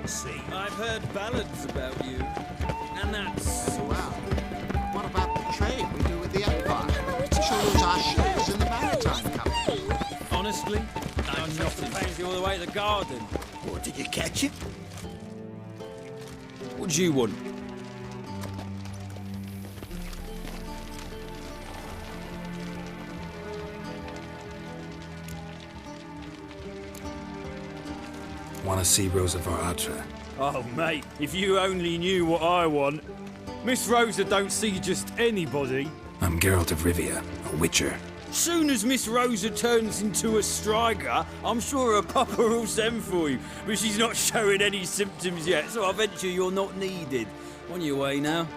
Let's see. I've heard ballads about you. And that's... Well, what about the trade we do with the Empire? We shall lose our shares in the Maritime Company. Honestly, I'm not to pay you all the way to the garden. What, did you catch it? What do you want? Want to see Rosa var Atra? Oh, mate, if you only knew what I want. Miss Rosa don't see just anybody. I'm Geralt of Rivia, a witcher. Soon as Miss Rosa turns into a striker, I'm sure her papa will send for you. But she's not showing any symptoms yet, so I venture you're not needed. On your way now.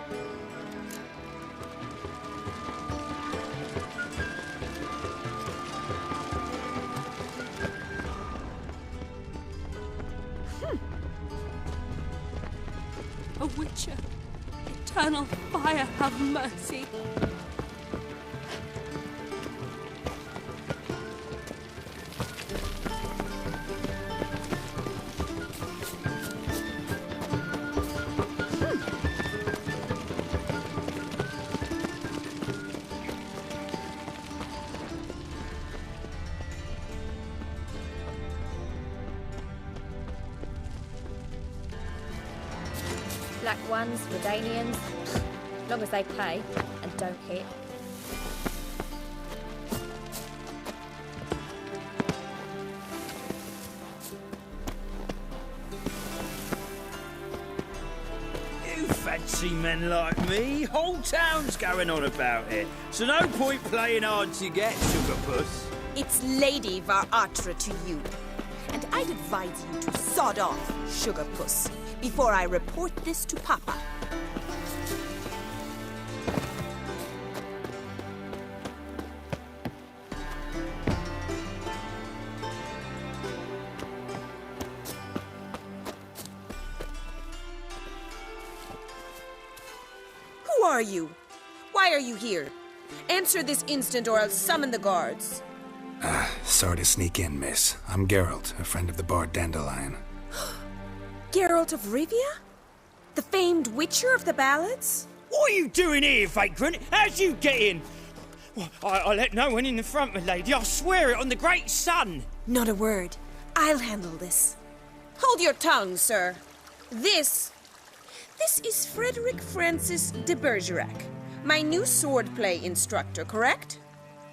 A witcher. Eternal fire, have mercy. Black ones, Redanians, long as they pay and don't hit. You fancy men like me? Whole town's going on about it. So no point playing hard to get, sugar puss. It's Lady var Atra to you. And I'd advise you to sod off, sugar puss, before I report this to Papa. Who are you? Why are you here? Answer this instant or I'll summon the guards. Sorry to sneak in, miss. I'm Geralt, a friend of the Bard Dandelion. Geralt of Rivia? The famed witcher of the ballads? What are you doing here, vagrant? How'd you get in? Well, I let no one in the front, my lady. I swear it on the great sun. Not a word. I'll handle this. Hold your tongue, sir. This is Frederick Francis de Bergerac, my new swordplay instructor, correct?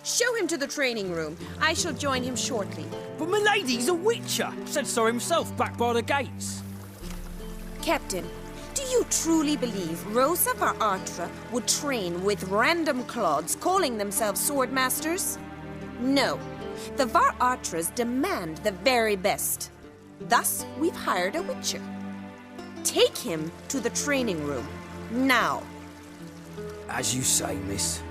Show him to the training room. I shall join him shortly. But my lady's a witcher. Said so himself back by the gates. Captain, do you truly believe Rosa var Atra would train with random clods calling themselves sword masters? No. The var Atras demand the very best. Thus, we've hired a witcher. Take him to the training room. Now. As you say, miss.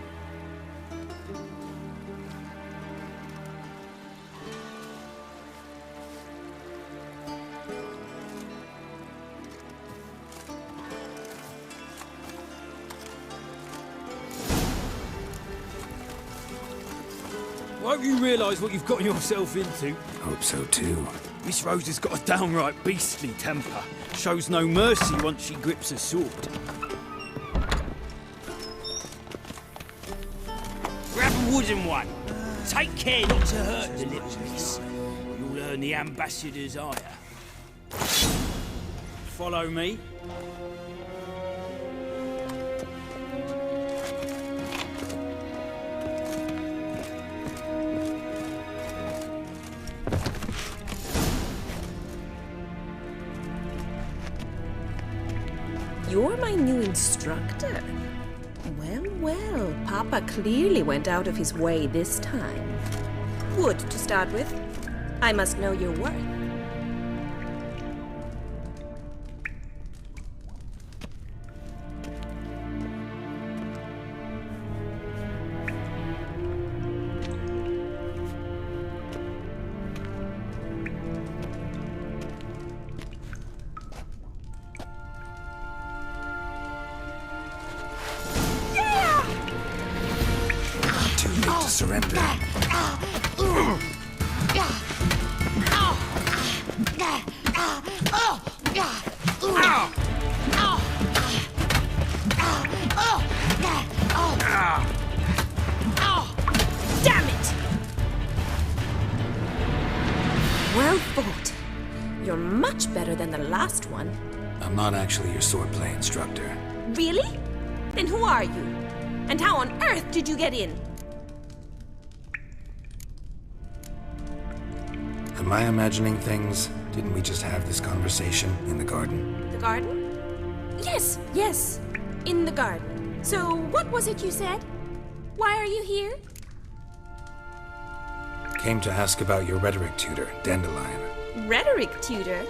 Won't you realise what you've gotten yourself into? Hope so too. Miss Rosa's got a downright beastly temper. Shows no mercy once she grips a sword. Grab a wooden one. Take care not to hurt the little miss. You'll earn the ambassador's ire. Follow me. You're my new instructor. Well, Papa clearly went out of his way this time. Wood, to start with. I must know your worth. Surrender. much better than the last one. I'm not actually your swordplay instructor. Really? Then who are you? And how on earth did you get in? Am I imagining things? Didn't we just have this conversation in the garden? The garden? Yes, in the garden. So, what was it you said? Why are you here? Came to ask about your rhetoric tutor, Dandelion. Rhetoric tutor?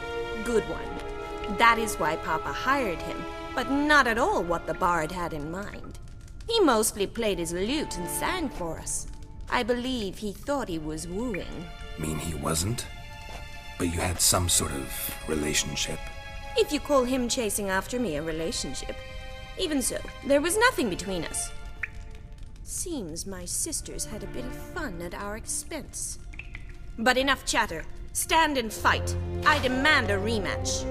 Good one. That is why Papa hired him, but not at all what the bard had in mind. He mostly played his lute and sang for us. I believe he thought he was wooing. Mean he wasn't? But you had some sort of relationship. If you call him chasing after me a relationship. Even so, there was nothing between us. Seems my sisters had a bit of fun at our expense. But enough chatter. Stand and fight. I demand a rematch.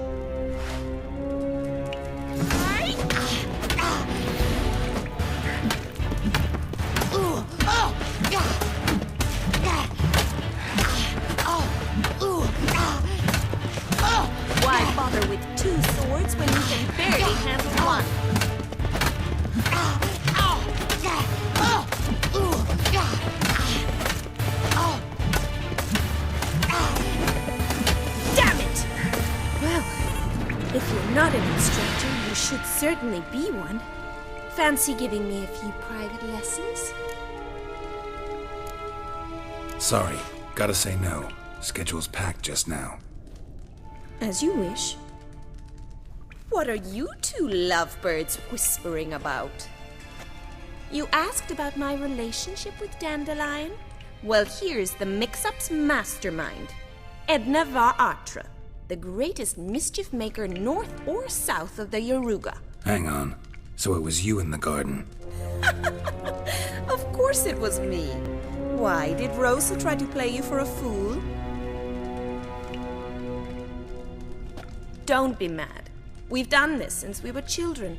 Why bother with two swords when you can barely handle one? Damn it! Well, if you're not an instructor, you should certainly be one. Fancy giving me a few private lessons? Sorry, gotta say no. Schedule's packed just now. As you wish. What are you two lovebirds whispering about? You asked about my relationship with Dandelion? Well, here's the mix-up's mastermind. Edna var Atra, the greatest mischief maker north or south of the Yaruga. Hang on. So it was you in the garden. Of course it was me. Why, did Rosa try to play you for a fool? Don't be mad. We've done this since we were children.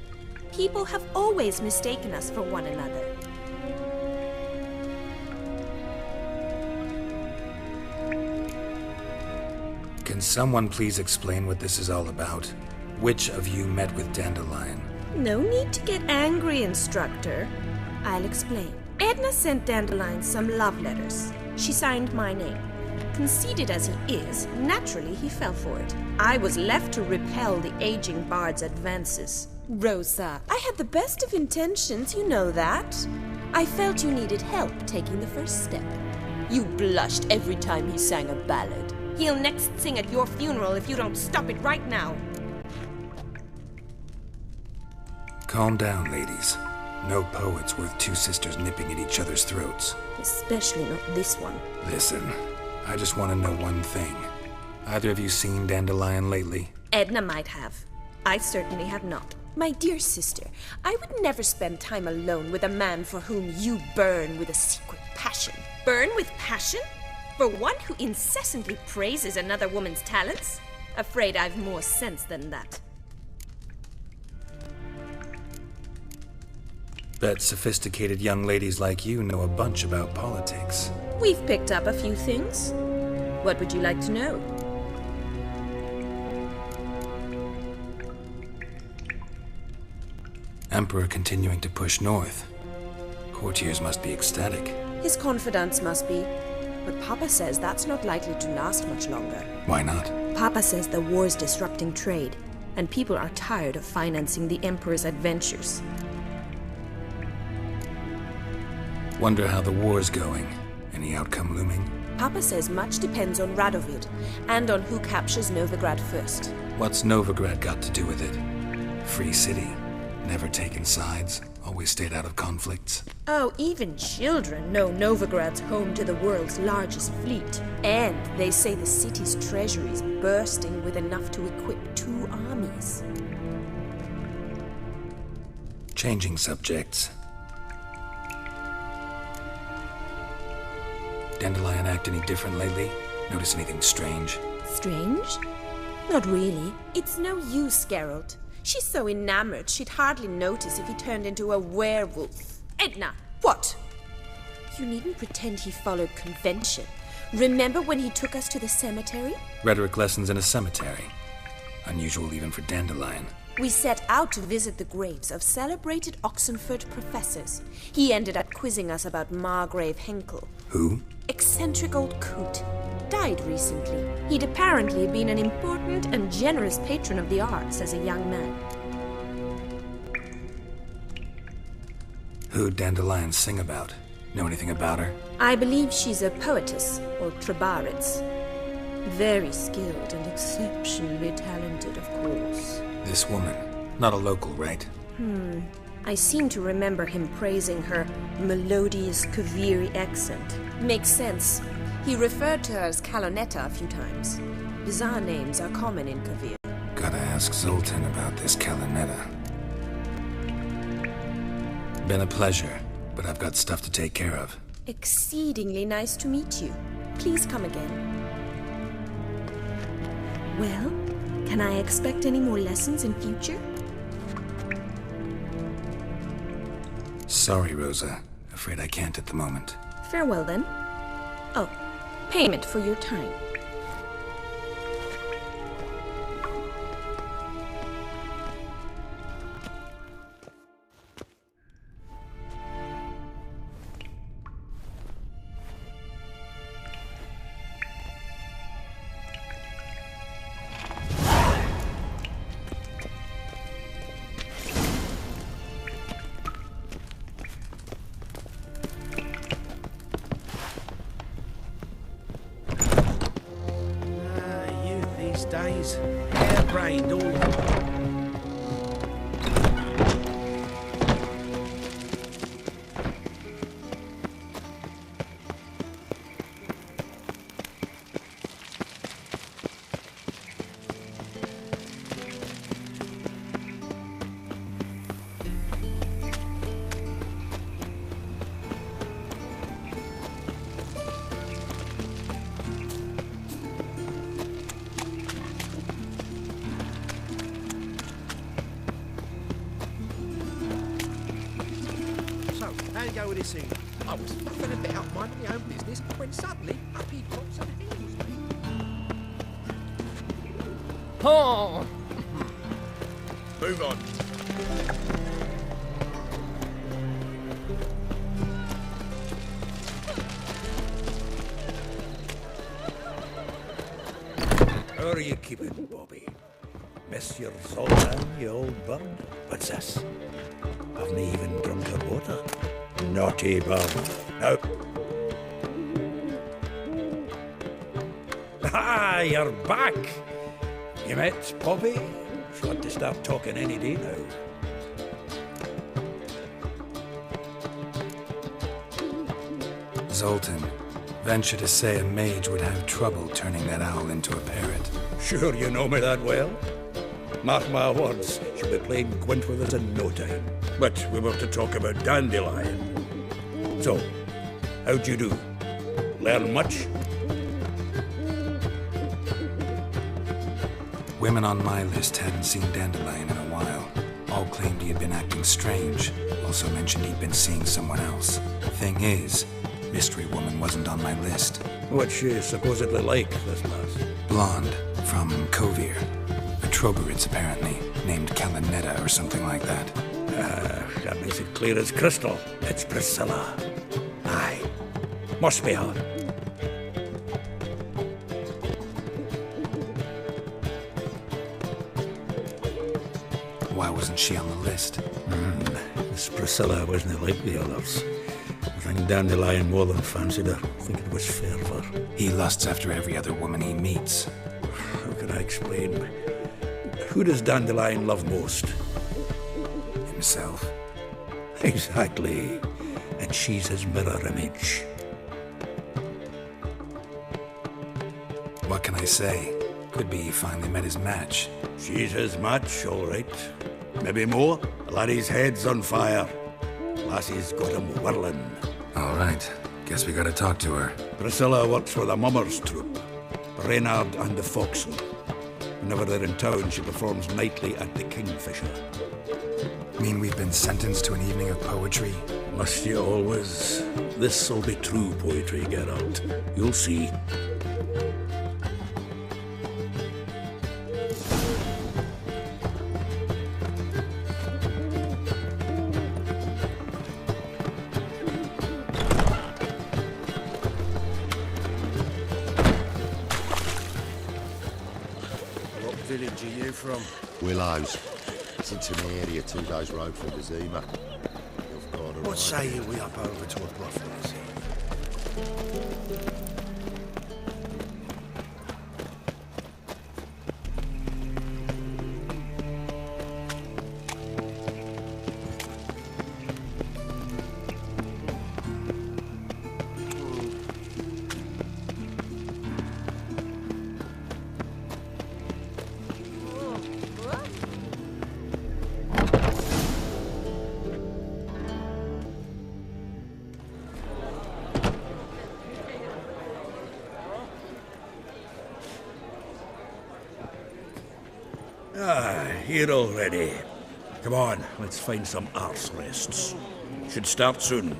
People have always mistaken us for one another. Can someone please explain what this is all about? Which of you met with Dandelion? No need to get angry, instructor. I'll explain. Edna sent Dandelion some love letters. She signed my name. Conceited as he is, naturally he fell for it. I was left to repel the aging bard's advances. Rosa, I had the best of intentions, you know that. I felt you needed help taking the first step. You blushed every time he sang a ballad. He'll next sing at your funeral if you don't stop it right now. Calm down, ladies. No poet's worth two sisters nipping at each other's throats. Especially not this one. Listen, I just want to know one thing. Either of you seen Dandelion lately? Edna might have. I certainly have not. My dear sister, I would never spend time alone with a man for whom you burn with a secret passion. Burn with passion? For one who incessantly praises another woman's talents? Afraid I've more sense than that. Bet sophisticated young ladies like you know a bunch about politics. We've picked up a few things. What would you like to know? Emperor continuing to push north. Courtiers must be ecstatic. His confidants must be. But Papa says that's not likely to last much longer. Why not? Papa says the war's disrupting trade, and people are tired of financing the Emperor's adventures. Wonder how the war's going. Any outcome looming? Papa says much depends on Radovid, and on who captures Novigrad first. What's Novigrad got to do with it? Free city. Never taken sides. Always stayed out of conflicts. Oh, even children know Novigrad's home to the world's largest fleet. And they say the city's treasury's bursting with enough to equip 2 armies. Changing subjects. Dandelion act any different lately? Notice anything strange? Strange? Not really. It's no use, Geralt. She's so enamored she'd hardly notice if he turned into a werewolf. Edna! What? You needn't pretend he followed convention. Remember when he took us to the cemetery? Rhetoric lessons in a cemetery. Unusual even for Dandelion. We set out to visit the graves of celebrated Oxenford professors. He ended up quizzing us about Margrave Henkel. Who? Eccentric old coot. Died recently. He'd apparently been an important and generous patron of the arts as a young man. Who'd Dandelion sing about? Know anything about her? I believe she's a poetess, or trebarits. Very skilled and exceptionally talented, of course. This woman. Not a local, right? I seem to remember him praising her melodious Kaviri accent. Makes sense. He referred to her as Calonetta a few times. Bizarre names are common in Kavir. Gotta ask Zoltan about this Calonetta. Been a pleasure, but I've got stuff to take care of. Exceedingly nice to meet you. Please come again. Well, can I expect any more lessons in future? Sorry, Rosa. Afraid I can't at the moment. Farewell then. Oh, payment for your time. Days, hair-brained all of them. How you go with this thing? I was fucking about minding my own business when suddenly up he pops and hands me. Oh! Move on. How are you keeping, Bobby? Monsieur Zoltan, you old bird? What's this? Haven't even drunk her water. Naughty bum. No. Ah, you're back. You met Poppy? She ought to start talking any day now. Zoltan, venture to say a mage would have trouble turning that owl into a parrot. Sure you know me that well? Mark my words, she'll be playing Gwent with us in no time. But we were to talk about Dandelion. So, how'd you do? Learn much? Women on my list hadn't seen Dandelion in a while. All claimed he had been acting strange. Also mentioned he'd been seeing someone else. Thing is, Mystery Woman wasn't on my list. What's she supposedly like, this lass? Blonde, from Kovir. A Troberits, apparently, named Calonetta or something like that. That makes it clear as crystal. It's Priscilla. Aye. Must be her. Why wasn't she on the list? This Priscilla wasn't like the others. I think Dandelion more than fancied her. I think it was fervour. He lusts after every other woman he meets. How can I explain? Who does Dandelion love most? Himself. Exactly. And she's his mirror image. What can I say? Could be he finally met his match. She's his match, all right. Maybe more. The laddie's head's on fire. Lassie's got him whirling. All right. Guess we gotta talk to her. Priscilla works for the Mummers troupe. Reynard and the Foxen. Whenever they're in town, she performs nightly at the Kingfisher. Mean we've been sentenced to an evening of poetry? Must you always? This'll be true poetry, Geralt. You'll see. from? Willows. It's into the area 2 days' road from Gazima. What say you we up over to a brothel, is it? Here already. Come on, let's find some arse rests. Should start soon.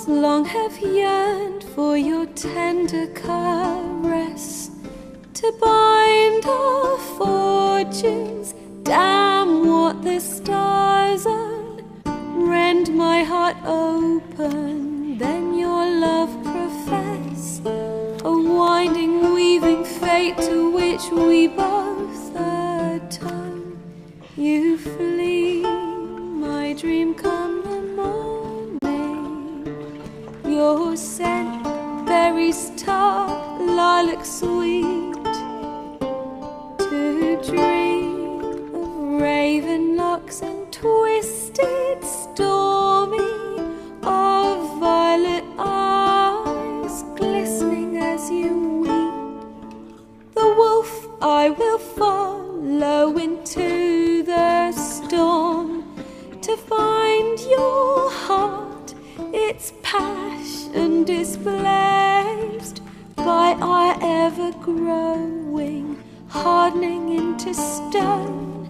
Long have yearned for your tender caress, to bind our fortunes. Damn what the stars own. Rend my heart open, then your love profess, a winding, weaving fate to which we both atone. You flee, my dream come the morning. Your scent, berries tart, lilac sweet, to dream of raven locks and twisted, stormy, of violet eyes glistening as you weep. The wolf I will follow into the storm, to find your heart, its passion displaced by our ever-growing, hardening into stone,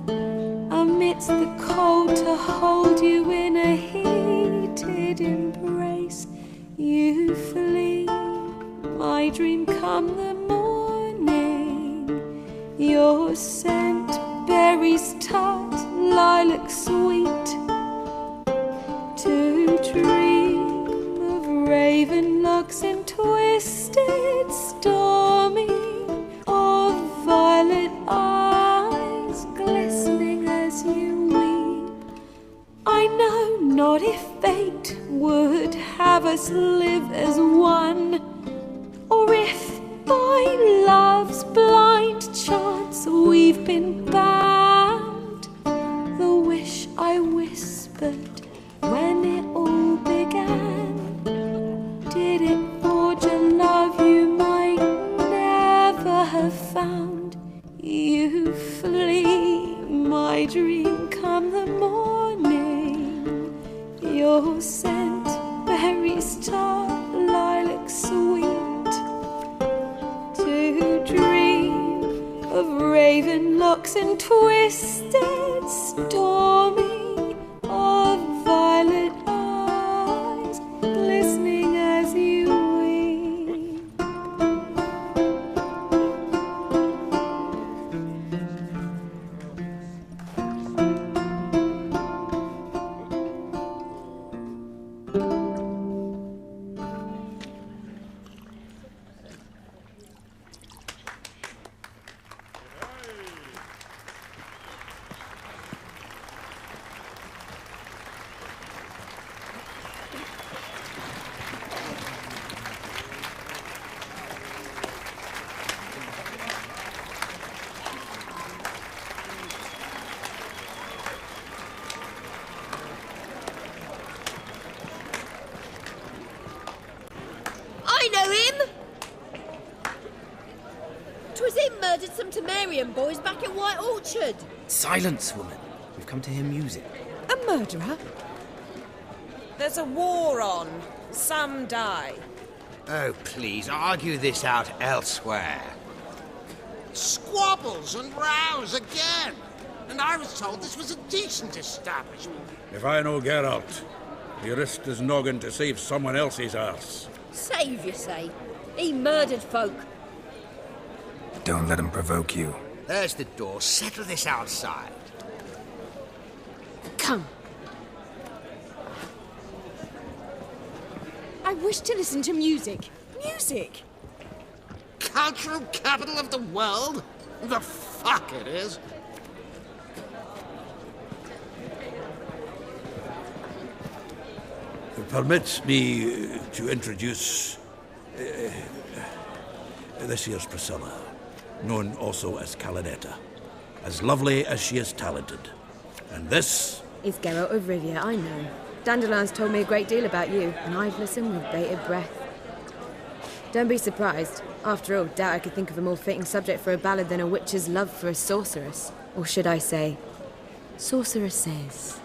amidst the cold to hold you in a heated embrace. You flee, my dream come the morning, your scent, berries tart, lilac sweet, to dream of raven locks and twisted, stormy, of violet eyes glistening as you weep. I know not if fate would have us live as one, or if by love's blind chance we've been bound. The wish I whispered when it all began, did it forge a love you might never have found? You flee, my dream come the morning, your scent, berries tart, lilac sweet, to dream of raven locks and twisted, stormy, of violet eyes glistening as you weep. Welcome to Marion, boys, back at White Orchard. Silence, woman. We've come to hear music. A murderer? There's a war on. Some die. Oh, please, argue this out elsewhere. Squabbles and rows again. And I was told this was a decent establishment. If I know Geralt, he risked his noggin to save someone else's arse. Save, you say? He murdered folk. Don't let him provoke you. There's the door. Settle this outside. Come. I wish to listen to music. Music! Cultural capital of the world? The fuck it is. Permit me to introduce this here's Priscilla, known also as Calinetta. As lovely as she is talented. And this is Geralt of Rivia, I know. Dandelion's told me a great deal about you, and I've listened with bated breath. Don't be surprised. After all, doubt I could think of a more fitting subject for a ballad than a witch's love for a sorceress. Or should I say, sorceresses.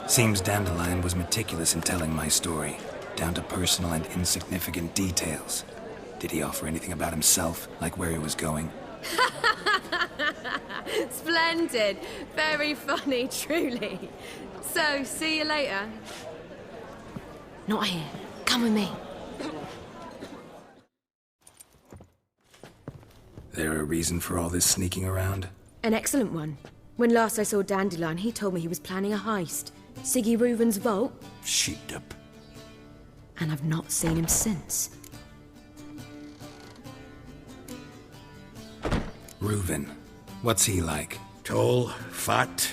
Seems Dandelion was meticulous in telling my story, down to personal and insignificant details. Did he offer anything about himself, like where he was going? Splendid. Very funny, truly. So, see you later. Not here. Come with me. There a reason for all this sneaking around? An excellent one. When last I saw Dandelion, he told me he was planning a heist. Siggy Reuven's vault. Sheeped up. And I've not seen him since. Reuven. What's he like? Tall, fat,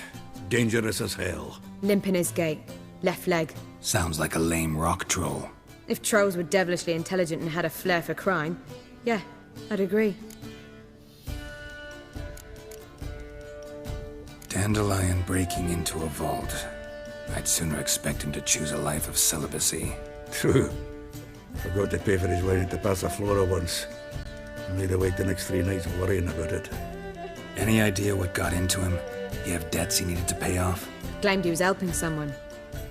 dangerous as hell. Limp in his gait. Left leg. Sounds like a lame rock troll. If trolls were devilishly intelligent and had a flair for crime, yeah, I'd agree. Dandelion breaking into a vault. I'd sooner expect him to choose a life of celibacy. True. Forgot to pay for his wedding to Passiflora once. Made her wait the next 3 nights worrying about it. Any idea what got into him? He have debts he needed to pay off? Claimed he was helping someone.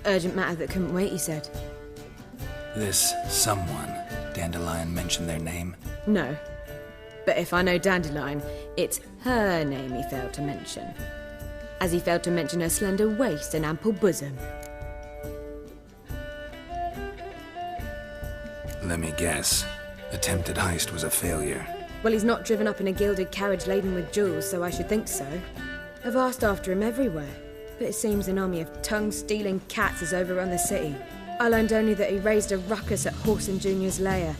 Urgent matter that couldn't wait, he said. This someone, Dandelion mentioned their name? No. But if I know Dandelion, it's her name he failed to mention. As he failed to mention her slender waist and ample bosom. Let me guess. Attempted heist was a failure. Well, he's not driven up in a gilded carriage laden with jewels, so I should think so. I've asked after him everywhere, but it seems an army of tongue-stealing cats has overrun the city. I learned only that he raised a ruckus at Whoreson Jr.'s lair.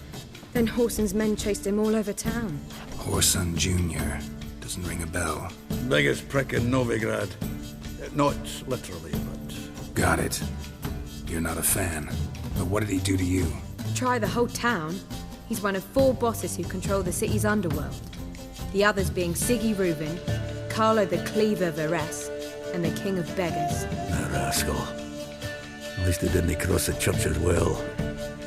Then Whoreson's men chased him all over town. Whoreson Jr. Doesn't ring a bell. Biggest prick in Novigrad. Not literally, but... Got it. You're not a fan. But what did he do to you? Try the whole town. He's one of 4 bosses who control the city's underworld. The others being Siggy Reuven, Carlo the Cleaver Varese, and the King of Beggars. A rascal. At least he didn't cross the church as well.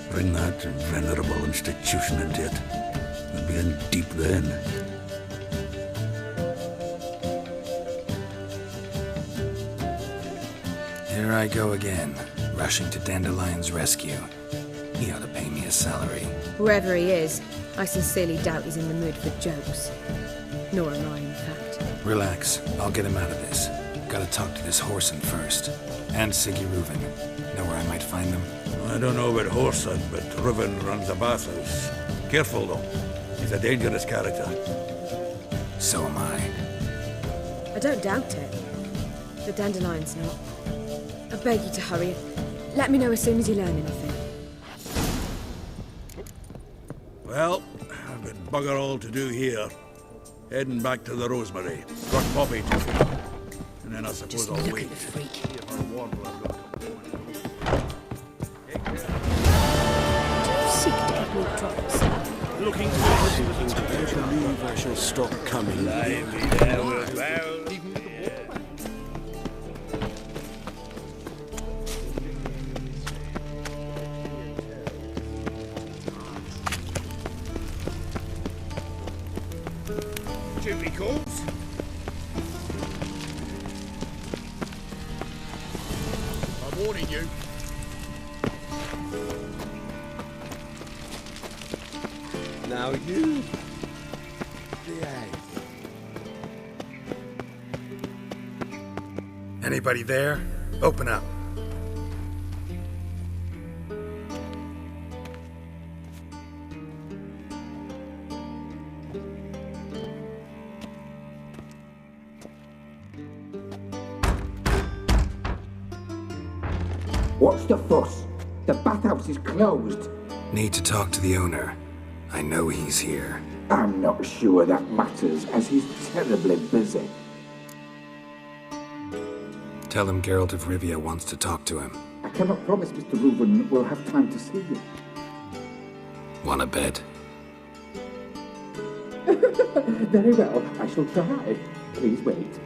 Bring that venerable institution into it. We'd be in deep then. Here I go again, rushing to Dandelion's rescue. He ought to pay me a salary. Wherever he is, I sincerely doubt he's in the mood for jokes. Nor am I, in fact. Relax. I'll get him out of this. Gotta talk to this Whoreson first. And Siggy Reuven. Know where I might find them? I don't know about Whoreson, but Reuven runs a bathhouse. Careful, though. He's a dangerous character. So am I. I don't doubt it. But Dandelion's not. I beg you to hurry. Let me know as soon as you learn anything. Well, I've got bugger all to do here. Heading back to the Rosemary. Got Poppy too. And then I suppose I'll wait. Seek deadly drops. Looking to believe I shall stop coming. duty calls. I'm warning you. Now you behave. Anybody there? Open up. What's the fuss? The bathhouse is closed. Need to talk to the owner. I know he's here. I'm not sure that matters, as he's terribly busy. Tell him Geralt of Rivia wants to talk to him. I cannot promise Mr. Reuben will have time to see you. Want a bed? Very well, I shall try. Please wait.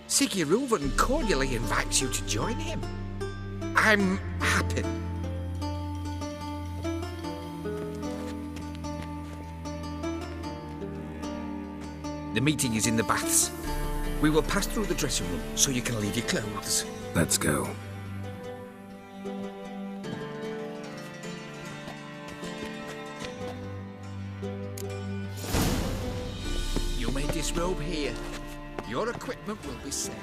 Siggy Reuven cordially invites you to join him. I'm happy. The meeting is in the baths. We will pass through the dressing room so you can leave your clothes. Let's go. You may disrobe here. Your equipment will be safe.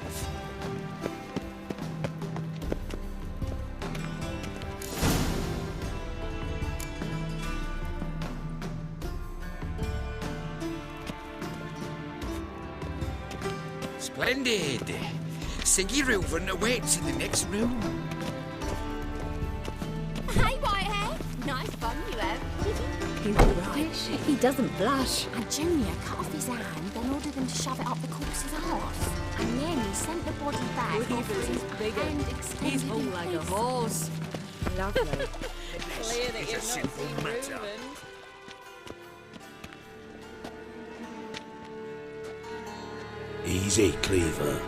Splendid! Siggy Reuven awaits in the next room. Hey, Whitehair. Nice fun you have. He's right. He doesn't blush. And Junior cut off his hand, then ordered them to shove it up the corpse's arse. And then he sent the body back offering his hand extended. He's all like a horse. Lovely. Clear that you've not seen Reuben. Easy, Cleaver.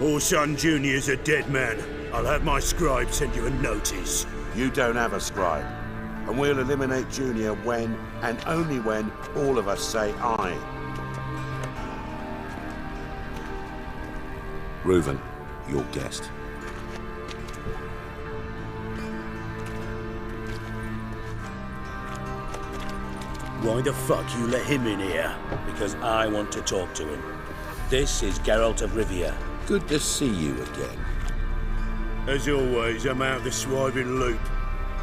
Orson Jr.'s a dead man. I'll have my scribe send you a notice. You don't have a scribe. And we'll eliminate Junior when, and only when, all of us say aye. Reuven, your guest. Why the fuck you let him in here? Because I want to talk to him. This is Geralt of Rivia. Good to see you again. As always, I'm out of the swiving loop.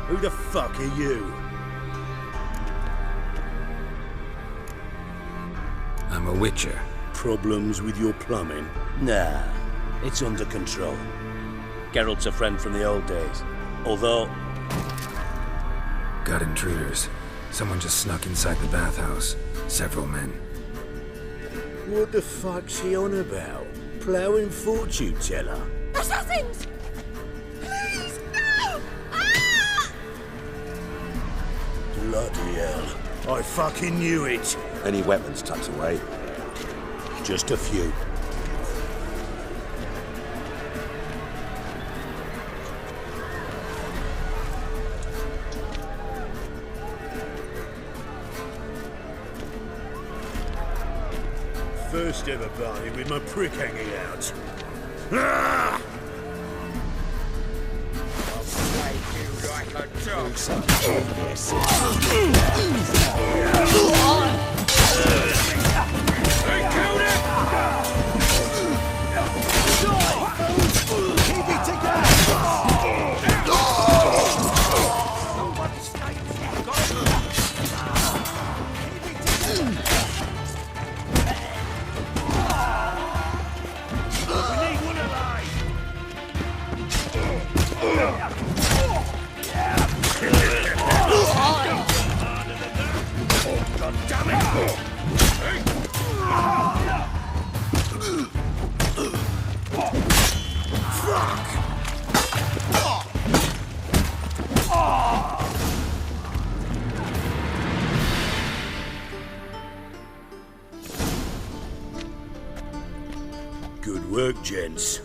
Who the fuck are you? I'm a witcher. Problems with your plumbing? Nah, it's under control. Geralt's a friend from the old days. Although... Got intruders. Someone just snuck inside the bathhouse. Several men. What the fuck's he on about? Ploughing fortune teller? Assassins! Please, no! Ah! Bloody hell. I fucking knew it. Any weapons tucked away? Just a few. First ever party with my prick hanging out. Ah! I'll slay you like a dog. They killed him! Keep it together! Somebody stay Good work, gents.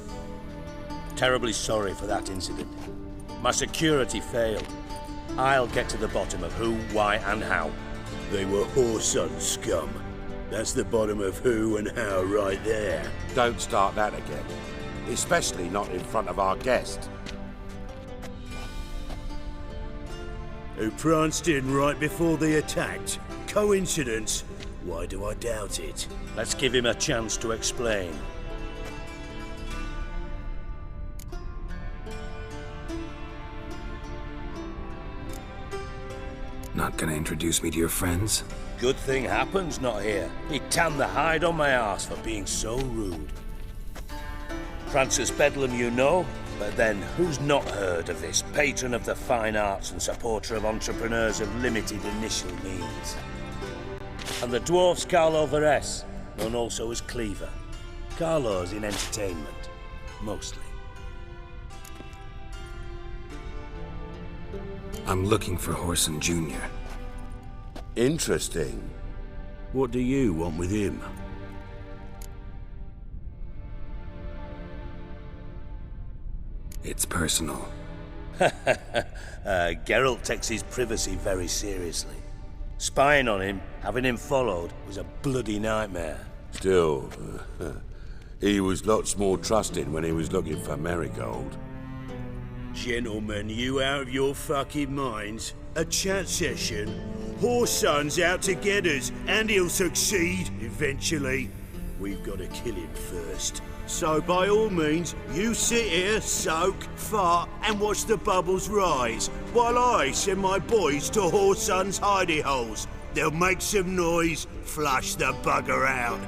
Terribly sorry for that incident. My security failed. I'll get to the bottom of who, why, and how. They were Whoreson scum. That's the bottom of who and how right there. Don't start that again. Especially not in front of our guest. Who pranced in right before they attacked. Coincidence? Why do I doubt it? Let's give him a chance to explain. Not gonna introduce me to your friends? Good thing Happen's not here. He tanned the hide on my arse for being so rude. Francis Bedlam you know, but then who's not heard of this patron of the fine arts and supporter of entrepreneurs of limited initial means? And the dwarf's Carlo Varese, known also as Cleaver. Carlo's in entertainment, mostly. I'm looking for Whoreson Jr. Interesting. What do you want with him? It's personal. Geralt takes his privacy very seriously. Spying on him, having him followed, was a bloody nightmare. Still, he was lots more trusting when he was looking for Marigold. Gentlemen, you out of your fucking minds? A chat session? Whoreson's out to get us, and he'll succeed, eventually. We've got to kill him first. So by all means, you sit here, soak, fart, and watch the bubbles rise, while I send my boys to Whoreson's hidey holes. They'll make some noise, flush the bugger out.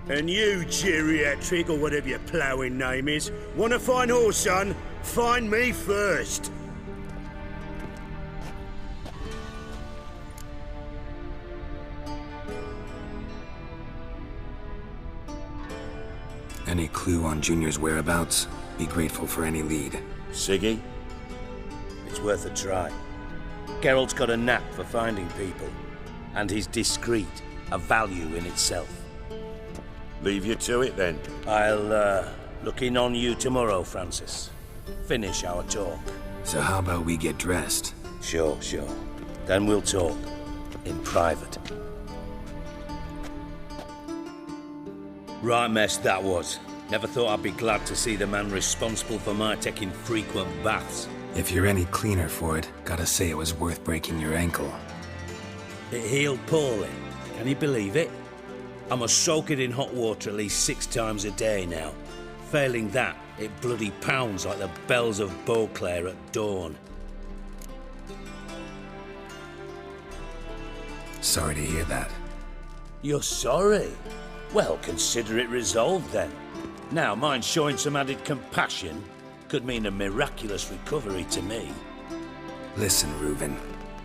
And you, geriatric, or whatever your ploughing name is, want to find Whoreson? Find me first. Any clue on Junior's whereabouts? Be grateful for any lead. Siggy? It's worth a try. Geralt's got a knack for finding people. And he's discreet, a value in itself. Leave you to it, then. I'll, look in on you tomorrow, Francis. Finish our talk. So how about we get dressed? Sure. Then we'll talk. In private. Right mess that was. Never thought I'd be glad to see the man responsible for my taking frequent baths. If you're any cleaner for it, gotta say it was worth breaking your ankle. It healed poorly. Can you believe it? I must soak it in hot water at least 6 times a day now. Failing that, it bloody pounds like the bells of Beauclair at dawn. Sorry to hear that. You're sorry? Well, consider it resolved then. Now, mind showing some added compassion could mean a miraculous recovery to me. Listen, Reuven.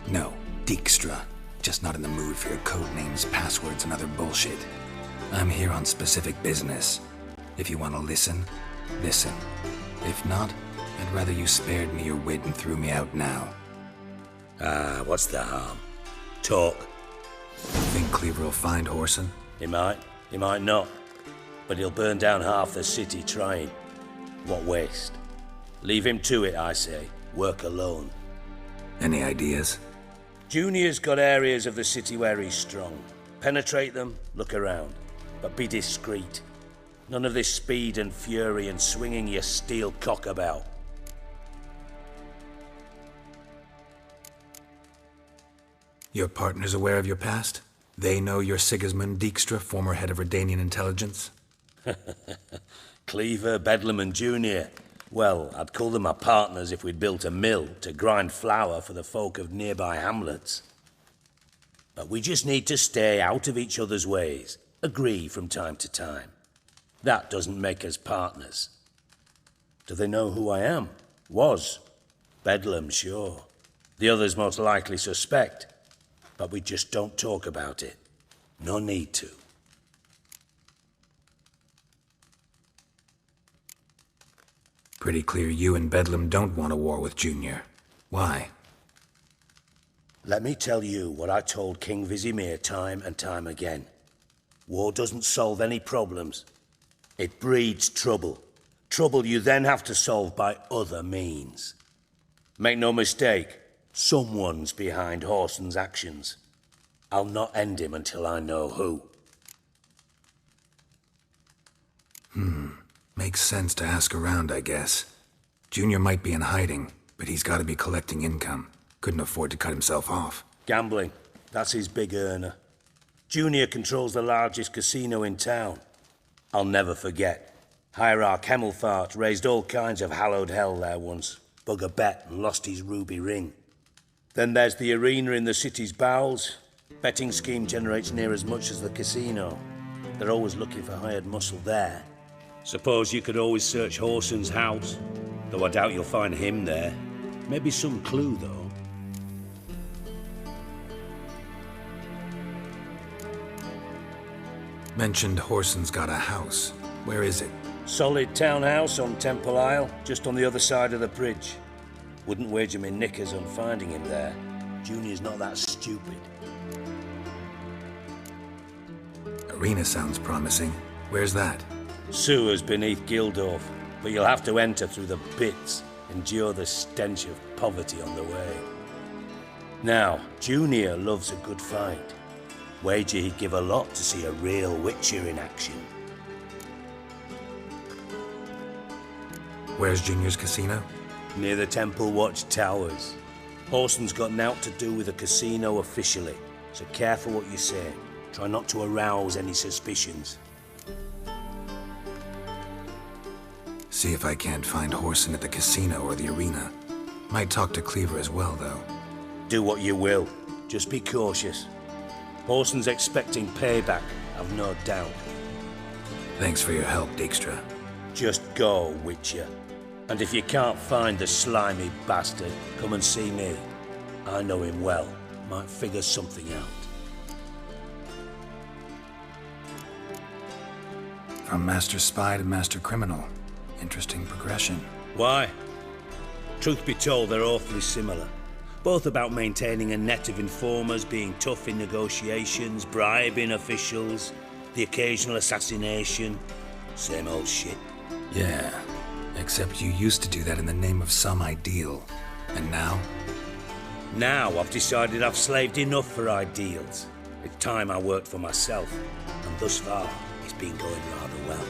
No, Dijkstra. Just not in the mood for your code names, passwords, and other bullshit. I'm here on specific business. If you want to listen, listen. If not, I'd rather you spared me your wit and threw me out now. What's the harm? Talk. Think Cleaver will find Whoreson? He might not. But he'll burn down half the city trying. What waste? Leave him to it, I say. Work alone. Any ideas? Junior's got areas of the city where he's strong. Penetrate them, look around. But be discreet. None of this speed and fury and swinging your steel cock about. Your partner's aware of your past? They know you're Sigismund Dijkstra, former head of Redanian intelligence? Cleaver, Bedlam and Junior. Well, I'd call them my partners if we'd built a mill to grind flour for the folk of nearby hamlets. But we just need to stay out of each other's ways. Agree from time to time. That doesn't make us partners. Do they know who I am? Was. Bedlam, sure. The others most likely suspect. But we just don't talk about it. No need to. Pretty clear you and Bedlam don't want a war with Junior. Why? Let me tell you what I told King Vizimir time and time again. War doesn't solve any problems. It breeds trouble. Trouble you then have to solve by other means. Make no mistake, someone's behind Horson's actions. I'll not end him until I know who. Makes sense to ask around, I guess. Junior might be in hiding, but he's got to be collecting income. Couldn't afford to cut himself off. Gambling. That's his big earner. Junior controls the largest casino in town. I'll never forget. Hierarch Hemmelfart raised all kinds of hallowed hell there once. Bug a bet and lost his ruby ring. Then there's the arena in the city's bowels. Betting scheme generates near as much as the casino. They're always looking for hired muscle there. Suppose you could always search Horson's house, though I doubt you'll find him there. Maybe some clue, though. Mentioned Horson's got a house. Where is it? Solid townhouse on Temple Isle, just on the other side of the bridge. Wouldn't wager me knickers on finding him there. Junior's not that stupid. Arena sounds promising. Where's that? Sewers beneath Gildorf, but you'll have to enter through the pits, endure the stench of poverty on the way. Now, Junior loves a good fight. Wager he'd give a lot to see a real Witcher in action. Where's Junior's casino? Near the Temple Watch Towers. Horson's got nought to do with the casino officially, so careful what you say. Try not to arouse any suspicions. See if I can't find Horson at the casino or the arena. Might talk to Cleaver as well, though. Do what you will. Just be cautious. Horson's expecting payback, I've no doubt. Thanks for your help, Dijkstra. Just go, Witcher. And if you can't find the slimy bastard, come and see me. I know him well. Might figure something out. From Master Spy to Master Criminal. Interesting progression. Why? Truth be told, they're awfully similar. Both about maintaining a net of informers, being tough in negotiations, bribing officials, the occasional assassination. Same old shit. Yeah, except you used to do that in the name of some ideal. And now? Now I've decided I've slaved enough for ideals. It's time I worked for myself, and thus far, it's been going rather well.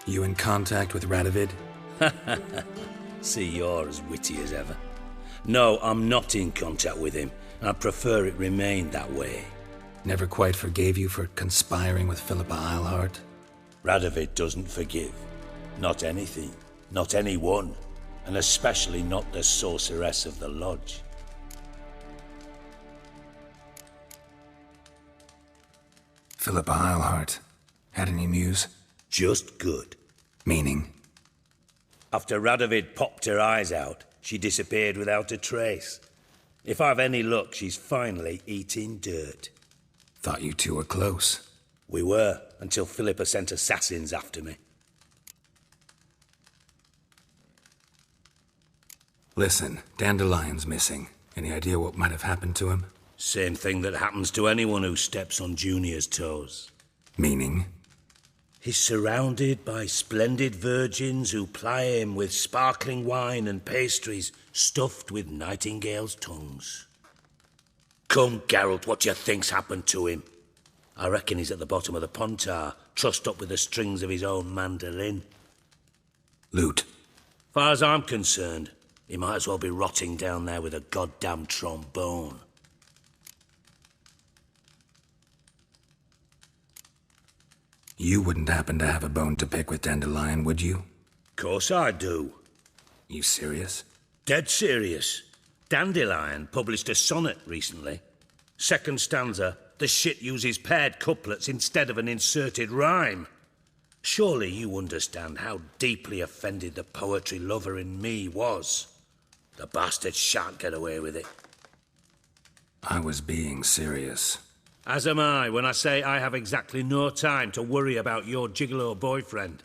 You in contact with Radovid? See, you're as witty as ever. No, I'm not in contact with him. I'd prefer it remained that way. Never quite forgave you for conspiring with Philippa Eilhart? Radovid doesn't forgive. Not anything. Not anyone. And especially not the sorceress of the Lodge. Philippa Eilhart. Had any news? Just good. Meaning? After Radovid popped her eyes out, she disappeared without a trace. If I've any luck, she's finally eating dirt. Thought you two were close. We were, until Philippa sent assassins after me. Listen, Dandelion's missing. Any idea what might have happened to him? Same thing that happens to anyone who steps on Junior's toes. Meaning? He's surrounded by splendid virgins who ply him with sparkling wine and pastries stuffed with nightingales' tongues. Come, Geralt, what do you think's happened to him? I reckon he's at the bottom of the Pontar, trussed up with the strings of his own mandolin. Loot. Far as I'm concerned, he might as well be rotting down there with a goddamn trombone. You wouldn't happen to have a bone to pick with Dandelion, would you? Course I do. You serious? Dead serious. Dandelion published a sonnet recently. Second stanza, the shit uses paired couplets instead of an inserted rhyme. Surely you understand how deeply offended the poetry lover in me was. The bastard shan't get away with it. I was being serious. As am I when I say I have exactly no time to worry about your gigolo boyfriend.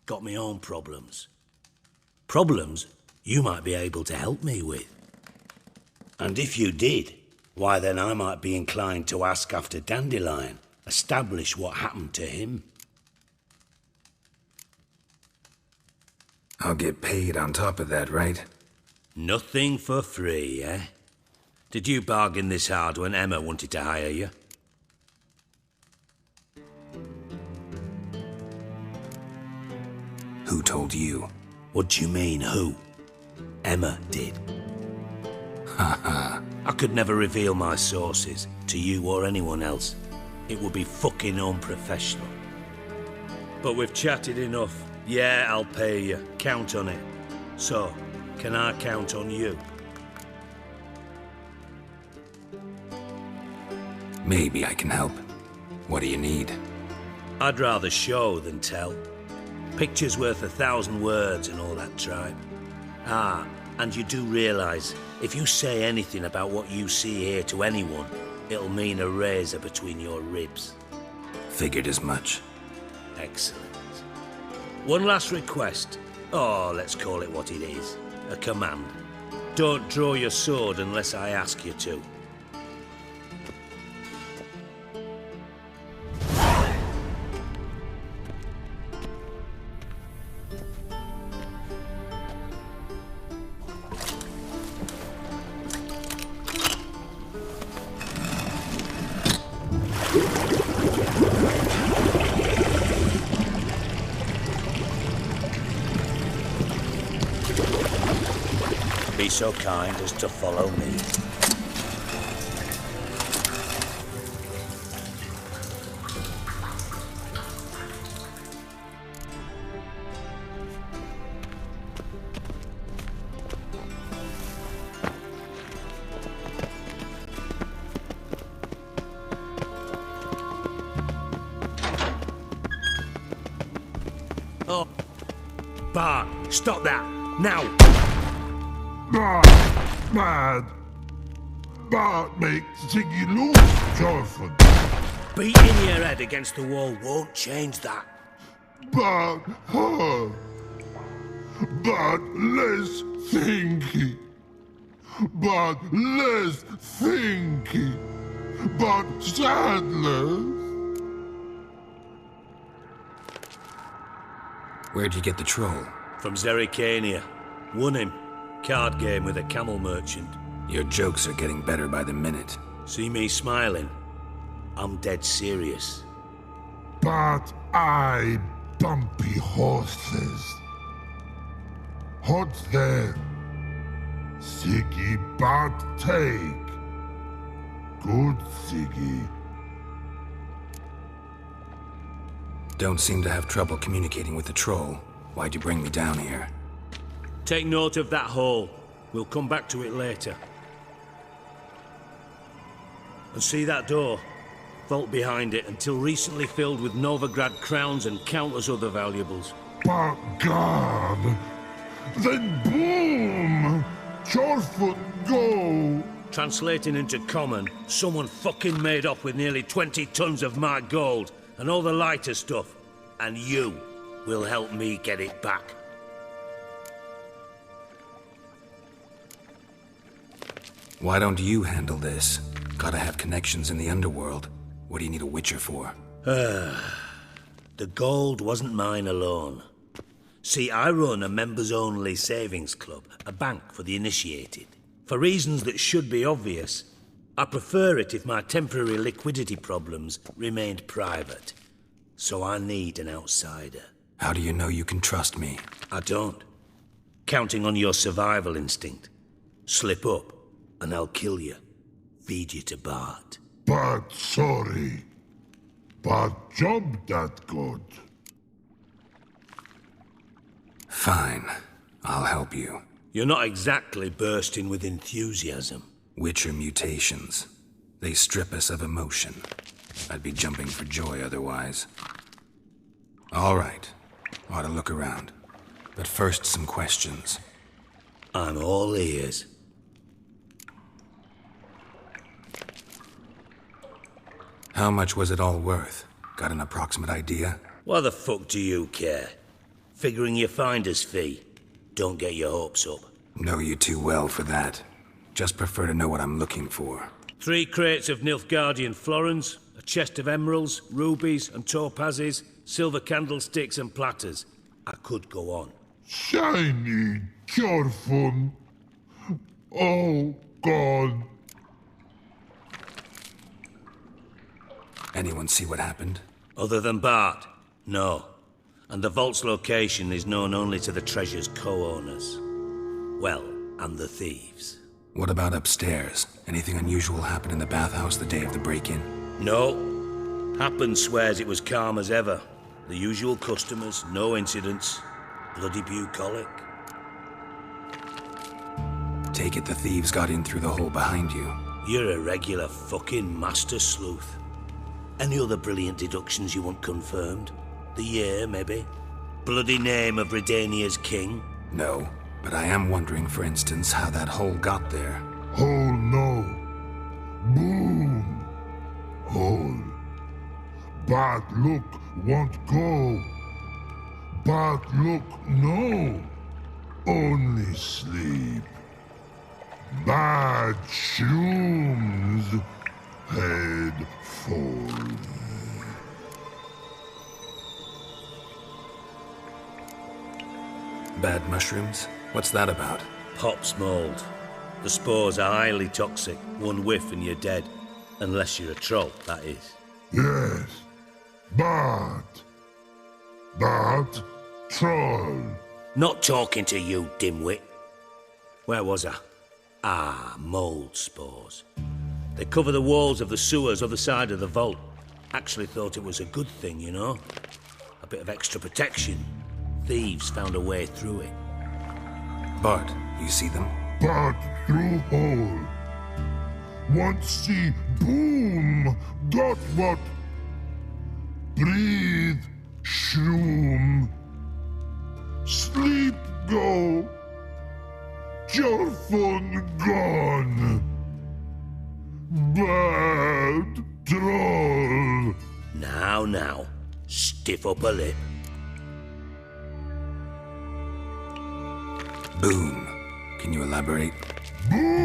Got me own problems. Problems you might be able to help me with. And if you did, Why then I might be inclined to ask after Dandelion, establish what happened to him. I'll get paid on top of that, right? Nothing for free, eh? Did you bargain this hard when Emma wanted to hire you? Who told you? What do you mean, who? Emma did. Haha. I could never reveal my sources to you or anyone else. It would be fucking unprofessional. But we've chatted enough. Yeah, I'll pay you. Count on it. So, can I count on you? Maybe I can help. What do you need? I'd rather show than tell. Picture's worth 1,000 words and all that tribe. Ah, and you do realise, if you say anything about what you see here to anyone, it'll mean a razor between your ribs. Figured as much. Excellent. One last request. Oh, let's call it what it is. A command. Don't draw your sword unless I ask you to. Be so kind as to follow me. Oh, Bart, stop that, now! Bad. Bart makes Ziggy lose, Jonathan. Beating your head against the wall won't change that. Bart, Bart less thinky. Bart less thinky. Bart sadless. Where'd you get the troll? From Zerrikania. Won him. Card game with a camel merchant. Your jokes are getting better by the minute. See me smiling? I'm dead serious. But I bumpy horses. Hot then. Siggy but take. Good Siggy. Don't seem to have trouble communicating with the troll. Why'd you bring me down here? Take note of that hole. We'll come back to it later. And see that door? Vault behind it, until recently filled with Novigrad crowns and countless other valuables. But God! Then boom! Chorefoot go! Translating into common, someone fucking made off with nearly 20 tons of my gold, and all the lighter stuff. And you will help me get it back. Why don't you handle this? Gotta have connections in the underworld. What do you need a Witcher for? The gold wasn't mine alone. See, I run a members-only savings club, a bank for the initiated. For reasons that should be obvious, I prefer it if my temporary liquidity problems remained private. So I need an outsider. How do you know you can trust me? I don't. Counting on your survival instinct. Slip up, and I'll kill you. Feed you to Bart. But sorry. But job that good. Fine. I'll help you. You're not exactly bursting with enthusiasm. Witcher mutations. They strip us of emotion. I'd be jumping for joy otherwise. All right. Ought to look around. But first, some questions. I'm all ears. How much was it all worth? Got an approximate idea? Why the fuck do you care? Figuring your finder's fee. Don't get your hopes up. Know you too well for that. Just prefer to know what I'm looking for. 3 crates of Nilfgaardian florins, a chest of emeralds, rubies and topazes, silver candlesticks and platters. I could go on. Shiny, Jorfun. Oh, God. Anyone see what happened? Other than Bart? No. And the vault's location is known only to the treasure's co-owners. Well, and the thieves. What about upstairs? Anything unusual happen in the bathhouse the day of the break-in? No. Happen swears it was calm as ever. The usual customers, no incidents. Bloody bucolic. Take it the thieves got in through the hole behind you. You're a regular fucking master sleuth. Any other brilliant deductions you want confirmed? The year, maybe? Bloody name of Redania's king? No, but I am wondering, for instance, how that hole got there. Hole no. Boom. Hole. Bad look won't go. Bad look no. Only sleep. Bad shrooms. Head falls. Bad mushrooms? What's that about? Pop's mold. The spores are highly toxic. One whiff and you're dead. Unless you're a troll, that is. Yes. Bad. Bad troll. Not talking to you, dimwit. Where was I? Ah, mold spores. They cover the walls of the sewers other side of the vault. Actually thought it was a good thing, you know? A bit of extra protection. Thieves found a way through it. Bart, you see them? Bad through hole. Want see boom. Got what? Breathe. Shroom. Sleep go. Jorfun gone. Bad troll. Now. Stiff up a lip. Boom. Can you elaborate? Boom.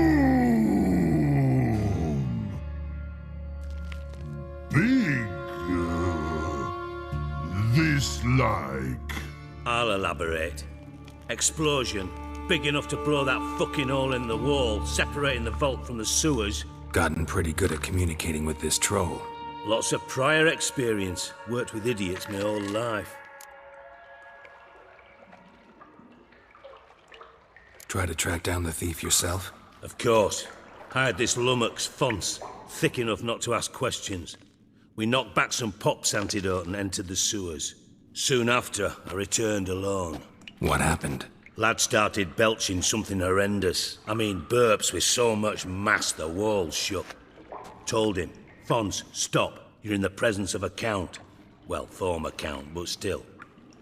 Big. This like. I'll elaborate. Explosion. Big enough to blow that fucking hole in the wall, separating the vault from the sewers. Gotten pretty good at communicating with this troll. Lots of prior experience. Worked with idiots my whole life. Try to track down the thief yourself? Of course. I had this lummox, Fons, thick enough not to ask questions. We knocked back some Pop's antidote and entered the sewers. Soon after, I returned alone. What happened? Lad started belching something horrendous. I mean, burps with so much mass the walls shook. Told him, Fons, stop. You're in the presence of a count. Well, former count, but still.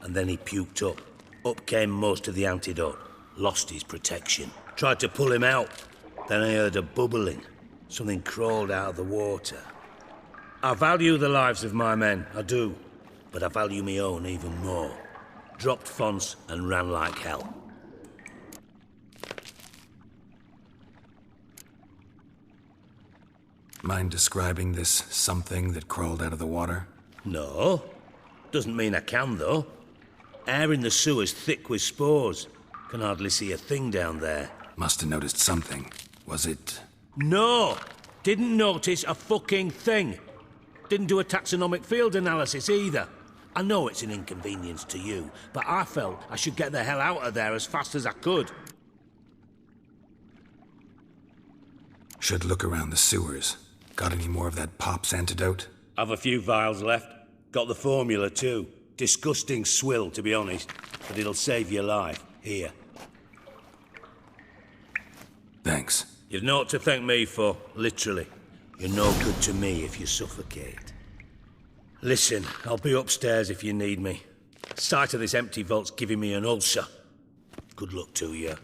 And then he puked up. Up came most of the antidote. Lost his protection. Tried to pull him out. Then I heard a bubbling. Something crawled out of the water. I value the lives of my men, I do. But I value my own even more. Dropped Fons and ran like hell. Mind describing this something that crawled out of the water? No. Doesn't mean I can, though. Air in the sewer's thick with spores. Can hardly see a thing down there. Must have noticed something. Was it... No! Didn't notice a fucking thing. Didn't do a taxonomic field analysis either. I know it's an inconvenience to you, but I felt I should get the hell out of there as fast as I could. Should look around the sewers. Got any more of that Pop's antidote? I've a few vials left. Got the formula too. Disgusting swill, to be honest. But it'll save your life. Here. Thanks. You've naught to thank me for, literally. You're no good to me if you suffocate. Listen, I'll be upstairs if you need me. Sight of this empty vault's giving me an ulcer. Good luck to you.